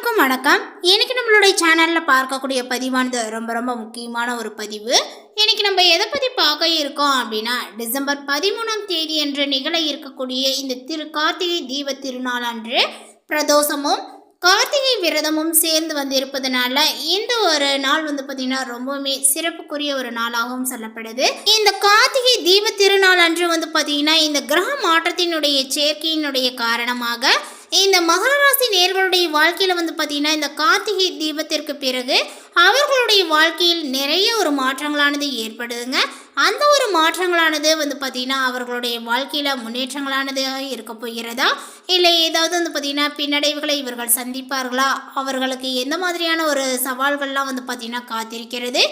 அனைவருக்கும் வணக்கம். இன்னைக்கு நம்மளுடைய சேனல்ல பார்க்கக்கூடிய பதிவானது ரொம்ப முக்கியமான ஒரு பதிவு. இன்னைக்கு நம்ம எதை பத்தி பார்க்க இருக்கோம் அப்படின்னா, டிசம்பர் 13ஆம் தேதி அன்று நிகழ இருக்கக்கூடிய இந்த கார்த்திகை தீப திருநாள் அன்று பிரதோஷமும் கார்த்திகை விரதமும் சேர்ந்து வந்திருப்பதனால இந்த ஒரு நாள் பார்த்தீங்கன்னா ரொம்பவுமே சிறப்புக்குரிய ஒரு நாளாகவும் சொல்லப்படுது. இந்த கார்த்திகை தீப திருநாள் அன்று பார்த்தீங்கன்னா இந்த கிரக மாற்றத்தினுடைய சேர்க்கையினுடைய காரணமாக இந்த மகர ராசி நேயர்களுடைய வாழ்க்கையில் பார்த்தீங்கன்னா இந்த கார்த்திகை தீபத்திற்கு பிறகு அவர்களுடைய வாழ்க்கையில் நிறைய ஒரு மாற்றங்களானது ஏற்படுதுங்க. அந்த ஒரு மாற்றங்களானது பார்த்தீங்கன்னா அவர்களுடைய வாழ்க்கையில் முன்னேற்றங்களானது இருக்க போகிறதா, இல்லை ஏதாவது பார்த்தீங்கன்னா பின்னடைவுகளை இவர்கள் சந்திப்பார்களா, அவர்களுக்கு எந்த மாதிரியான ஒரு சவால்கள்லாம் பார்த்தீங்கன்னா காத்திருக்கிறது,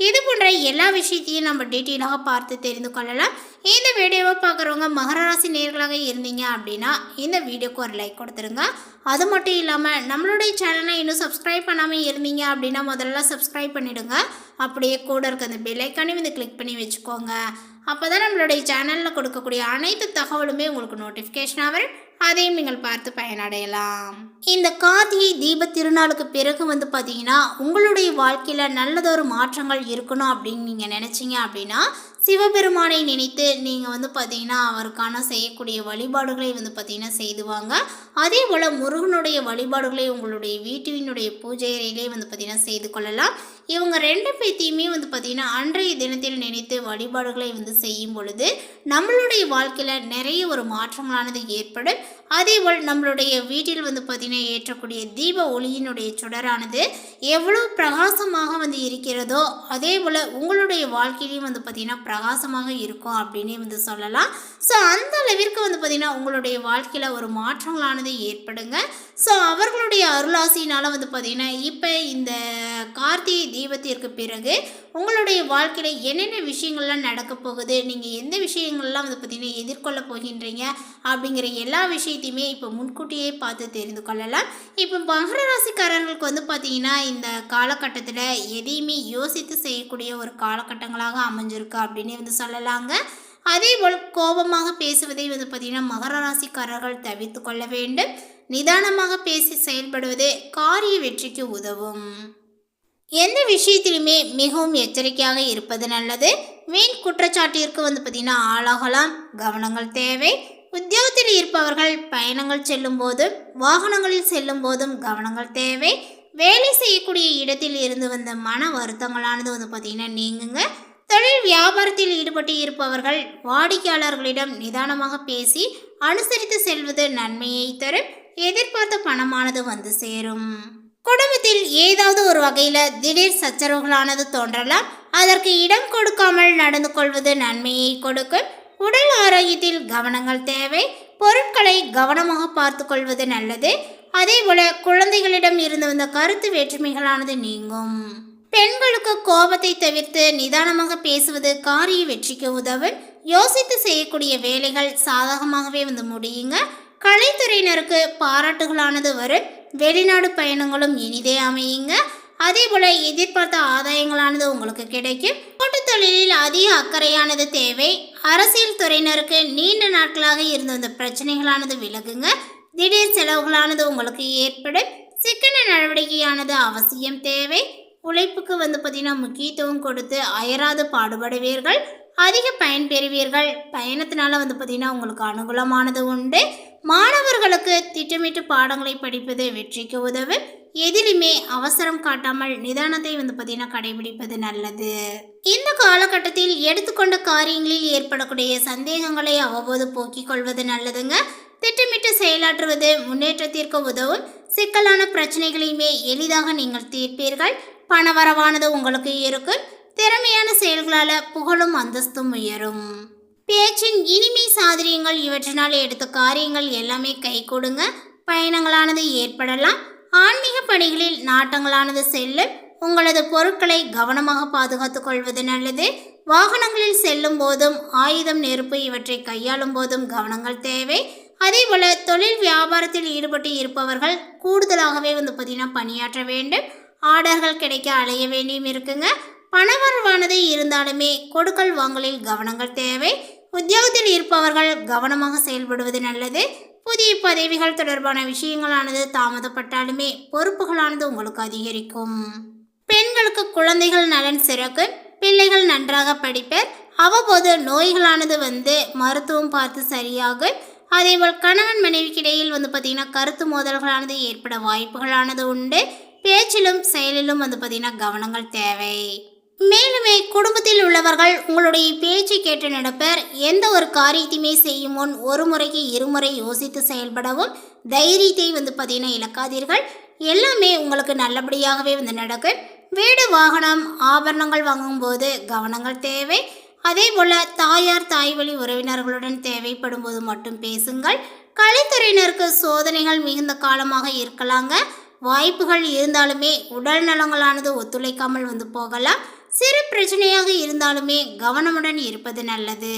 இது போன்ற எல்லா விஷயத்தையும் நம்ம டீட்டெயிலாக பார்த்து தெரிந்து கொள்ளலாம். இந்த வீடியோவை பார்க்குறவங்க மகர ராசி நேயர்களாக இருந்தீங்க அப்படின்னா இந்த வீடியோக்கு ஒரு லைக் கொடுத்துருங்க. அது மட்டும் இல்லாமல் நம்மளுடைய சேனலை இன்னும் சப்ஸ்கிரைப் பண்ணாமல் இருந்தீங்க அப்படின்னா முதல்ல சப்ஸ்கிரைப் பண்ணிவிடுங்க. அப்படியே கூட இருக்க அந்த பெல் ஐக்கானையும் கிளிக் பண்ணி வச்சுக்கோங்க. அப்போ தான் நம்மளுடைய சேனலில் கொடுக்கக்கூடிய அனைத்து தகவலுமே உங்களுக்கு நோட்டிஃபிகேஷனாக வரும். அதையும் நீங்கள் பார்த்து பயனடையலாம். இந்த கார்த்திகை தீப திருநாளுக்கு பிறகு பார்த்தீங்கன்னா உங்களுடைய வாழ்க்கையில் நல்லதொரு மாற்றங்கள் இருக்கணும் அப்படின்னு நீங்கள் நினச்சிங்க அப்படின்னா சிவபெருமானை நினைத்து நீங்கள் பார்த்தீங்கன்னா அவருக்கான செய்யக்கூடிய வழிபாடுகளை பார்த்தீங்கன்னா செய்துவாங்க. அதே போல் முருகனுடைய வழிபாடுகளை உங்களுடைய வீட்டினுடைய பூஜை அறையிலே பார்த்தீங்கன்னா செய்து கொள்ளலாம். இவங்க ரெண்டு பேர்த்தையுமே பார்த்தீங்கன்னா அன்றைய தினத்தில் நினைத்து வழிபாடுகளை செய்யும் பொழுது நம்மளுடைய வாழ்க்கையில் நிறைய ஒரு மாற்றங்களானது ஏற்படும். அதேபோல் நம்மளுடைய வீட்டில் பார்த்தீங்கன்னா ஏற்றக்கூடிய தீப ஒளியினுடைய சுடரானது எவ்வளோ பிரகாசமாக இருக்கிறதோ அதே போல் உங்களுடைய வாழ்க்கையிலையும் பார்த்தீங்கன்னா பிரகாசமாக இருக்கும் அப்படின்னு சொல்லலாம். ஸோ அந்த அளவிற்கு பார்த்தீங்கன்னா உங்களுடைய வாழ்க்கையில் ஒரு மாற்றங்களானது ஏற்படுங்க. ஸோ அவர்களுடைய அருளாசினால் பார்த்தீங்கன்னா இப்போ இந்த கார்த்திகை தீபத்திற்கு பிறகு உங்களுடைய வாழ்க்கையில் என்னென்ன விஷயங்கள்லாம் நடக்க போகுது, நீங்கள் எந்த விஷயங்கள்லாம் பார்த்தீங்கன்னா எதிர்கொள்ள போகின்றீங்க அப்படிங்கிற எல்லா விஷயத்தையுமே இப்போ முன்கூட்டியே பார்த்து தெரிந்து கொள்ளலாம். இப்போ மகர ராசிக்காரர்களுக்கு பார்த்தீங்கன்னா இந்த காலகட்டத்தில் எதையுமே யோசித்து செய்யக்கூடிய ஒரு காலகட்டங்களாக அமைஞ்சிருக்கு அப்படின்னு சொல்லலாங்க. அதேபோல் கோபமாக பேசுவதை பார்த்தீங்கன்னா மகர ராசிக்காரர்கள் தவிர்த்து கொள்ள வேண்டும். நிதானமாக பேசி செயல்படுவதே காரிய வெற்றிக்கு உதவும். எந்த விஷயத்திலுமே மிகவும் எச்சரிக்கையாக இருப்பது நல்லது. வீண் குற்றச்சாட்டிற்கு பார்த்தீங்கன்னா ஆளாகலாம், கவனங்கள் தேவை. உத்தியோகத்தில் இருப்பவர்கள் பயணங்கள் செல்லும் போதும் வாகனங்களில் செல்லும் போதும் கவனங்கள் தேவை. வேலை செய்யக்கூடிய இடத்தில் இருந்து வந்த மன வருத்தங்களானது பார்த்தீங்கன்னா நீங்குங்க. தொழில் வியாபாரத்தில் ஈடுபட்டு இருப்பவர்கள் வாடிக்கையாளர்களிடம் நிதானமாக பேசி அனுசரித்து செல்வது நன்மையை தரும். எதிர்பார்த்த பணமானது சேரும். குடும்பத்தில் ஏதாவது ஒரு வகையில் திடீர் சச்சரவுகளானது தோன்றலாம். அதற்கு இடம் கொடுக்காமல் நடந்து கொள்வது நன்மையை கொடுக்கும். உடல் ஆரோக்கியத்தில் கவனங்கள் தேவை. பொருட்களை கவனமாக பார்த்து கொள்வது நல்லது. அதே போல குழந்தைகளிடம் இருந்து வந்த கருத்து வேற்றுமைகளானது நீங்கும். பெண்களுக்கு கோபத்தை தவிர்த்து நிதானமாக பேசுவது காரிய வெற்றிக்கு உதவும். யோசித்து செய்யக்கூடிய வேலைகள் சாதகமாகவே முடியுங்க. கலைத்துறையினருக்கு பாராட்டுகளானது வரும். வெளிநாடு பயணங்களும் இனிதே அமையுங்க. அதே போல எதிர்பார்த்த ஆதாயங்களானது உங்களுக்கு கிடைக்கும். கூட்டுத் தொழிலில் அதிக அக்கறையானது தேவை. அரசியல் துறையினருக்கு நீண்ட நாட்களாக இருந்து வந்த பிரச்சனைகளானது விலகுங்க. திடீர் செலவுகளானது உங்களுக்கு ஏற்படும். சிக்கன நடவடிக்கையானது அவசியம் தேவை. உழைப்புக்கு பார்த்தீங்கன்னா முக்கியத்துவம் கொடுத்து அயராது பாடுபடுவீர்கள். அதிக பயன் பெறுவீர்கள். பயணத்தினால பார்த்தீங்கன்னா உங்களுக்கு அனுகூலமானது உண்டு. மாணவர்களுக்கு திட்டமிட்டு பாடங்களை படிப்பது வெற்றிக்கு உதவும். எதிலுமே அவசரம் காட்டாமல் நிதானத்தை பார்த்தீங்கன்னா கடைபிடிப்பது நல்லது. இந்த காலகட்டத்தில் எடுத்துக்கொண்ட காரியங்களில் ஏற்படக்கூடிய சந்தேகங்களை அவ்வப்போது போக்கிக் கொள்வது நல்லதுங்க. திட்டமிட்டு செயலாற்றுவது முன்னேற்றத்திற்கு உதவும். சிக்கலான பிரச்சனைகளையுமே எளிதாக நீங்கள் தீர்ப்பீர்கள். பணவரவானது உங்களுக்கு இருக்கும். திறமையான செயல்களால் புகழும் அந்தஸ்தும் உயரும். பேச்சின் இனிமை சாதுரியங்கள் இவற்றினால் எடுத்த காரியங்கள் எல்லாமே கை கொடுங்க. பயணங்களானது ஏற்படலாம். ஆன்மீக பணிகளில் நாட்டங்களானது செல்லும். உங்களது பொருட்களை கவனமாக பாதுகாத்துக் கொள்வது நல்லது. வாகனங்களில் செல்லும் போதும் ஆயுதம், நெருப்பு இவற்றை கையாளும் போதும் கவனங்கள் தேவை. அதே போல தொழில் வியாபாரத்தில் ஈடுபட்டு இருப்பவர்கள் கூடுதலாகவே பார்த்தீங்கன்னா பணியாற்ற வேண்டும். ஆர்டர்கள் கிடைக்க அலைய வேண்டியும் இருக்குங்க. பணவரவானது இருந்தாலுமே கொடுக்கல் வாங்கலில் கவனங்கள் தேவை. உத்தியோகத்தில் இருப்பவர்கள் கவனமாக செயல்படுவது நல்லது. புதிய பதவிகள் தொடர்பான விஷயங்களானது தாமதப்பட்டாலுமே பொறுப்புகளானது உங்களுக்கு அதிகரிக்கும். பெண்களுக்கு குழந்தைகள் நலன் சிறக்கும். பிள்ளைகள் நன்றாக படிப்பர். அவ்வப்போது நோய்களானது மருத்துவம் பார்த்து சரியாகும். அதேபோல் கணவன் மனைவிக்கிடையில் பார்த்தீங்கன்னா கருத்து மோதல்களானது ஏற்பட வாய்ப்புகளானது உண்டு. பேச்சிலும் செயலிலும் பார்த்தீங்கன்னா கவனங்கள் தேவை. மேலுமே குடும்பத்தில் உள்ளவர்கள் உங்களுடைய பேச்சை கேட்டு நடப்பர். எந்த ஒரு காரியத்தையுமே செய்யும் முன் ஒரு முறைக்கு இருமுறை யோசித்து செயல்படவும் தைரியத்தை பார்த்தீங்கன்னா இழக்காதீர்கள். எல்லாமே உங்களுக்கு நல்லபடியாகவே நடக்கும். வீடு வாகனம் ஆபரணங்கள் வாங்கும்போது கவனங்கள் தேவை. அதே போல் தாயார் தாய் வழி உறவினர்களுடன் தேவைப்படும் போது மட்டும் பேசுங்கள். கலைத்துறையினருக்கு சோதனைகள் மிகுந்த காலமாக இருக்கலாங்க. வாய்ப்புகள் இருந்தாலுமே உடல் நலங்களானது ஒத்துழைக்காமல் போகலாம். சிறு பிரச்சனையாக இருந்தாலுமே கவனமுடன் இருப்பது நல்லது.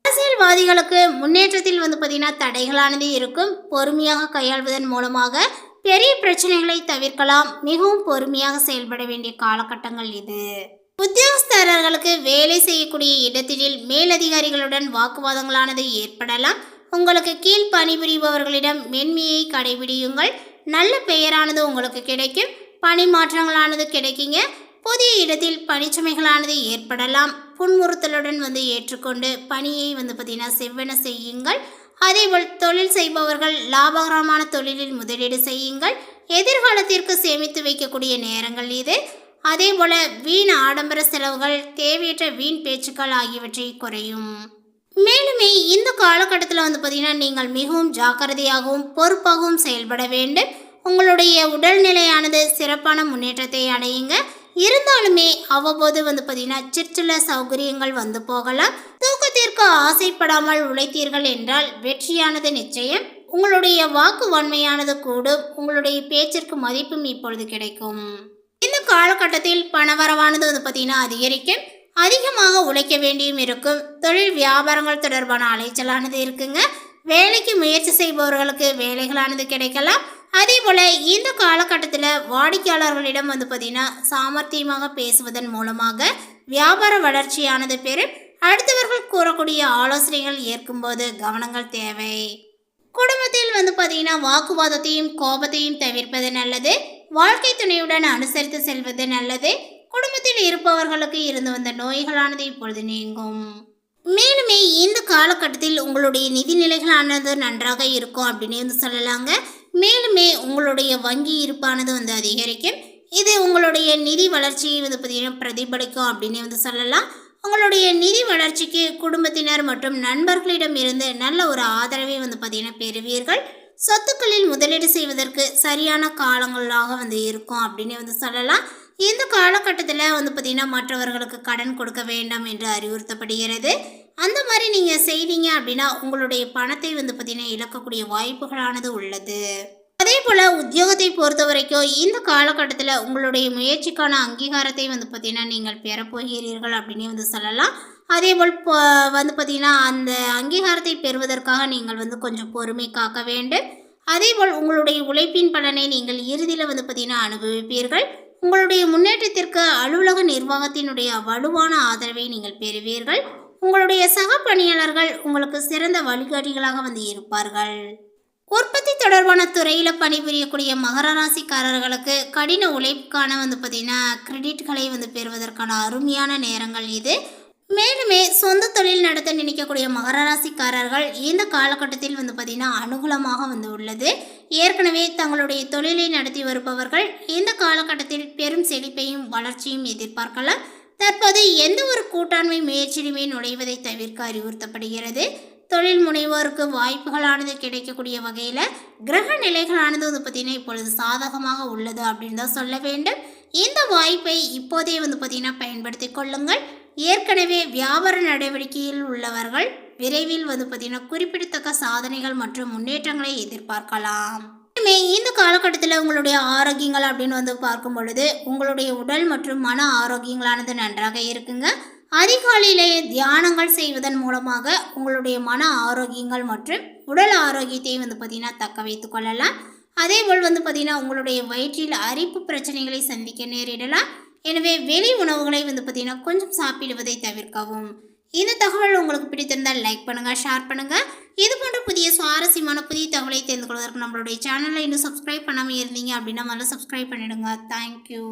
அரசியல்வாதிகளுக்கு முன்னேற்றத்தில் பார்த்தீங்கன்னா தடைகளானது இருக்கும். பொறுமையாக கையாள்வதன் மூலமாக பெரிய பிரச்சனைகளை தவிர்க்கலாம். மிகவும் பொறுமையாக செயல்பட வேண்டிய காலகட்டங்கள் இது. உத்தியோகஸ்தர்களுக்கு வேலை செய்யக்கூடிய இடத்தில் மேலதிகாரிகளுடன் வாக்குவாதங்களானது ஏற்படலாம். உங்களுக்கு கீழ் பணிபுரிபவர்களிடம் மென்மையை கடைபிடியுங்கள். நல்ல பெயரானது உங்களுக்கு கிடைக்கும். பணி மாற்றங்களானது கிடைக்குங்க. புதிய இடத்தில் பணிச்சுமைகளானது ஏற்படலாம். புன்முறுத்தலுடன் ஏற்றுக்கொண்டு பணியை பார்த்தீங்கன்னா செவ்வென செய்யுங்கள். அதேபோல் தொழில் செய்பவர்கள் லாபகரமான தொழிலில் முதலீடு செய்யுங்கள். எதிர்காலத்திற்கு சேமித்து வைக்கக்கூடிய நேரங்கள் இது. அதேபோல் வீண் ஆடம்பர செலவுகள், தேவையற்ற வீண் பேச்சுக்கள் ஆகியவற்றை குறையும். மேலுமே இந்த காலகட்டத்தில் பார்த்தீங்கன்னா நீங்கள் மிகவும் ஜாக்கிரதையாகவும் பொறுப்பாகவும் செயல்பட வேண்டும். உங்களுடைய உடல்நிலையானது சிறப்பான முன்னேற்றத்தை அடையுங்க. இருந்தாலுமே அவ்வப்போது பார்த்தீங்கன்னா சிற்சில சௌகரியங்கள் போகலாம். தூக்கத்திற்கு ஆசைப்படாமல் உழைத்தீர்கள் என்றால் வெற்றியானது நிச்சயம். உங்களுடைய வாக்கு வன்மையானது கூடும். உங்களுடைய பேச்சிற்கு மதிப்பும் இப்பொழுது கிடைக்கும். இந்த காலகட்டத்தில் பணவரவானது பார்த்தீங்கன்னா அதிகரிக்கும். அதிகமாக உழைக்க வேண்டியும் இருக்கும். தொழில் வியாபாரங்கள் தொடர்பான அலைச்சலானது இருக்குங்க. வேலைக்கு முயற்சி செய்பவர்களுக்கு வேலைகளானது கிடைக்கலாம். அதே போல் இந்த காலகட்டத்தில் வாடிக்கையாளர்களிடம் பார்த்தீங்கன்னா சாமர்த்தியமாக பேசுவதன் மூலமாக வியாபார வளர்ச்சியானது பெறும். அடுத்தவர்கள் கூறக்கூடிய ஆலோசனைகள் ஏற்கும்போது கவனங்கள் தேவை. குடும்பத்தில் பார்த்தீங்கன்னா வாக்குவாதத்தையும் கோபத்தையும் தவிர்ப்பது நல்லது. வாழ்க்கை துணையுடன் அனுசரித்து செல்வது நல்லது. குடும்பத்தில் இருப்பவர்களுக்கு இருந்து வந்த நோய்களானது இப்பொழுது நீங்கும். மேலுமே இந்த காலகட்டத்தில் உங்களுடைய நிதிநிலைகளானது நன்றாக இருக்கும் அப்படின்னு சொல்லலாங்க. மேலுமே உங்களுடைய வங்கி இருப்பானது அதிகரிக்கும். இது உங்களுடைய நிதி வளர்ச்சியை பார்த்தீங்கன்னா பிரதிபலிக்கும் அப்படின்னு சொல்லலாம். உங்களுடைய நிதி வளர்ச்சிக்கு குடும்பத்தினர் மற்றும் நண்பர்களிடம் இருந்து நல்ல ஒரு ஆதரவை பார்த்தீங்கன்னா பெறுவீர்கள். சொத்துக்களில் முதலீடு செய்வதற்கு சரியான காலங்களாக இருக்கும் அப்படின்னு சொல்லலாம். இந்த காலகட்டத்தில் பார்த்தீங்கன்னா மற்றவர்களுக்கு கடன் கொடுக்க வேண்டாம் என்று அறிவுறுத்தப்படுகிறது. அந்த மாதிரி நீங்கள் செய்வீங்க அப்படின்னா உங்களுடைய பணத்தை பார்த்தீங்கன்னா இழக்கக்கூடிய வாய்ப்புகளானது உள்ளது. அதே போல் உத்தியோகத்தை பொறுத்த வரைக்கும் இந்த காலகட்டத்தில் உங்களுடைய முயற்சிக்கான அங்கீகாரத்தை பார்த்தீங்கன்னா நீங்கள் பெறப்போகிறீர்கள் அப்படின்னு சொல்லலாம். அதேபோல் பார்த்தீங்கன்னா அந்த அங்கீகாரத்தை பெறுவதற்காக நீங்கள் கொஞ்சம் பொறுமை காக்க வேண்டும். அதேபோல் உங்களுடைய உழைப்பின் பலனை நீங்கள் இறுதியில் பார்த்தீங்கன்னா அனுபவிப்பீர்கள். உங்களுடைய முன்னேற்றத்திற்கு அலுவலக நிர்வாகத்தினுடைய வலுவான ஆதரவை நீங்கள் பெறுவீர்கள். உங்களுடைய சக பணியாளர்கள் உங்களுக்கு சிறந்த வழிகாட்டிகளாக இருப்பார்கள். உற்பத்தி தொடர்பான துறையில் பணிபுரியக்கூடிய மகர ராசிக்காரர்களுக்கு கடின உழைப்புக்கான பார்த்தீங்கன்னா கிரெடிட்களை பெறுவதற்கான அருமையான நேரங்கள் இது. மேலுமே சொந்த தொழில் நடத்த நினைக்கக்கூடிய மகர ராசிக்காரர்கள் இந்த காலகட்டத்தில் பார்த்தீங்கன்னா அனுகூலமாக உள்ளது. ஏற்கனவே தங்களுடைய தொழிலை நடத்தி வருபவர்கள் இந்த காலகட்டத்தில் பெரும் செழிப்பையும் வளர்ச்சியும் எதிர்பார்க்கலாம். தற்போது எந்த ஒரு கூட்டாண்மை முயற்சியுமே நுழைவதை தவிர்க்க அறிவுறுத்தப்படுகிறது. தொழில் முனைவோருக்கு வாய்ப்புகளானது கிடைக்கக்கூடிய வகையில் கிரக நிலைகளானது பார்த்தீங்கன்னா இப்பொழுது சாதகமாக உள்ளது அப்படின்னு தான் சொல்ல வேண்டும். இந்த வாய்ப்பை இப்போதே பார்த்தீங்கன்னா பயன்படுத்தி கொள்ளுங்கள். ஏற்கனவே வியாபார நடவடிக்கையில் உள்ளவர்கள் விரைவில் பார்த்தீங்கன்னா குறிப்பிடத்தக்க சாதனைகள் மற்றும் முன்னேற்றங்களை எதிர்பார்க்கலாம். இந்த காலகட்டத்தில் உங்களுடைய ஆரோக்கியங்கள் அப்படின்னு பார்க்கும் பொழுது உங்களுடைய உடல் மற்றும் மன ஆரோக்கியங்களானது நன்றாக இருக்குங்க. அதிகாலையிலேயே தியானங்கள் செய்வதன் மூலமாக உங்களுடைய மன ஆரோக்கியங்கள் மற்றும் உடல் ஆரோக்கியத்தை பார்த்தீங்கன்னா தக்க வைத்து கொள்ளலாம். அதேபோல் பார்த்தீங்கன்னா உங்களுடைய வயிற்றில் அரிப்பு பிரச்சனைகளை சந்திக்க நேரிடலாம். எனவே வெளி உணவுகளை பார்த்தீங்கன்னா கொஞ்சம் சாப்பிடுவதை தவிர்க்கவும். இந்த தகவல் உங்களுக்கு பிடித்திருந்தால் லைக் பண்ணுங்கள், ஷேர் பண்ணுங்கள். இது போன்ற புதிய சுவாரஸ்யமான புதிய தகவலை தெரிந்து கொள்வதற்கு நம்மளுடைய சேனலை இன்னும் சப்ஸ்கிரைப் பண்ணாமல் இருந்தீங்க அப்படின்னா முதல்ல சப்ஸ்கிரைப் பண்ணிவிடுங்க. தேங்க்யூ.